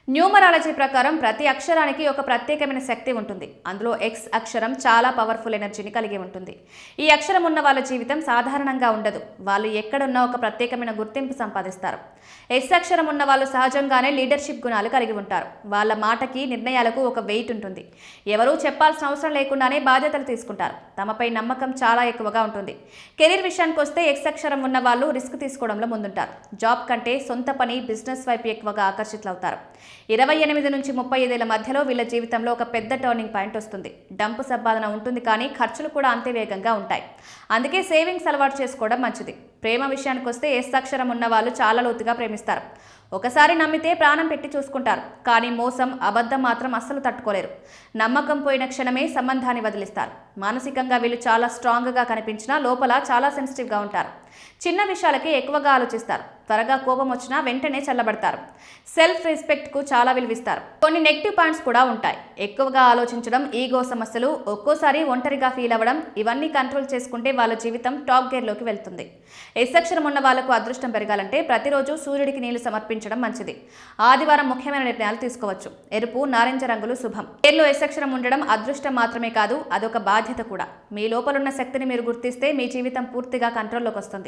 Numerology ప్రకారం ప్రతి అక్షరానికి ఒక ప్రత్యేకమైన శక్తి ఉంటుంది. అందులో ఎక్స్ అక్షరం చాలా పవర్ఫుల్ ఎనర్జీని కలిగి ఉంటుంది. ఈ అక్షరం ఉన్న వాళ్ళ జీవితం సాధారణంగా ఉండదు. వాళ్ళు ఎక్కడున్నా ఒక ప్రత్యేకమైన గుర్తింపు సంపాదిస్తారు. ఎస్ అక్షరం ఉన్న వాళ్ళు సహజంగానే లీడర్షిప్ గుణాలు కలిగి ఉంటారు. వాళ్ళ మాటకి, నిర్ణయాలకు ఒక వెయిట్ ఉంటుంది. ఎవరూ చెప్పాల్సిన అవసరం లేకుండానే బాధ్యతలు తీసుకుంటారు. తమపై నమ్మకం చాలా ఎక్కువగా ఉంటుంది. కెరీర్ విషయానికి వస్తే ఎక్స్ అక్షరం ఉన్న వాళ్ళు రిస్క్ తీసుకోవడంలో ముందుంటారు. జాబ్ కంటే సొంత పని, బిజినెస్ వైపు ఎక్కువగా ఆకర్షితులవుతారు. 28 నుంచి 35 ఏళ్ల మధ్యలో వీళ్ళ జీవితంలో ఒక పెద్ద టర్నింగ్ పాయింట్ వస్తుంది. డబ్బు సంపాదన ఉంటుంది, కానీ ఖర్చులు కూడా అంతే వేగంగా ఉంటాయి. అందుకే సేవింగ్స్ అలవాటు చేసుకోవడం మంచిది. ప్రేమ విషయానికి వస్తే ఎస్ అక్షరం ఉన్న వాళ్ళు చాలా లోతుగా ప్రేమిస్తారు. ఒకసారి నమ్మితే ప్రాణం పెట్టి చూసుకుంటారు. కానీ మోసం, అబద్ధం మాత్రం అస్సలు తట్టుకోలేరు. నమ్మకం పోయిన క్షణమే సంబంధాన్ని వదిలిస్తారు. మానసికంగా వీళ్ళు చాలా స్ట్రాంగ్గా కనిపించినా లోపల చాలా సెన్సిటివ్గా ఉంటారు. చిన్న విషయాలకి ఎక్కువగా ఆలోచిస్తారు. త్వరగా కోపం వచ్చినా వెంటనే చల్లబడతారు. సెల్ఫ్ రెస్పెక్ట్కు చాలా విలువిస్తారు. కొన్ని నెగిటివ్ పాయింట్స్ కూడా ఉంటాయి. ఎక్కువగా ఆలోచించడం, ఈగో సమస్యలు, ఒక్కోసారి ఒంటరిగా ఫీల్ అవ్వడం, ఇవన్నీ కంట్రోల్ చేసుకుంటే వాళ్ళ జీవితం టాప్ గేర్లోకి వెళ్తుంది. ఎస్ అక్షరం ఉన్న వాళ్లకు అదృష్టం పెరగాలంటే ప్రతిరోజు సూర్యుడికి నీళ్లు సమర్పించడం మంచిది. ఆదివారం ముఖ్యమైన నిర్ణయాలు తీసుకోవచ్చు. ఎరుపు, నారింజ రంగులు శుభం. పేర్లో ఎస్ అక్షరం ఉండడం అదృష్టం మాత్రమే కాదు, అదొక బాధ్యత కూడా. మీ లోపలున్న శక్తిని మీరు గుర్తిస్తే మీ జీవితం పూర్తిగా కంట్రోల్లోకి వస్తుంది.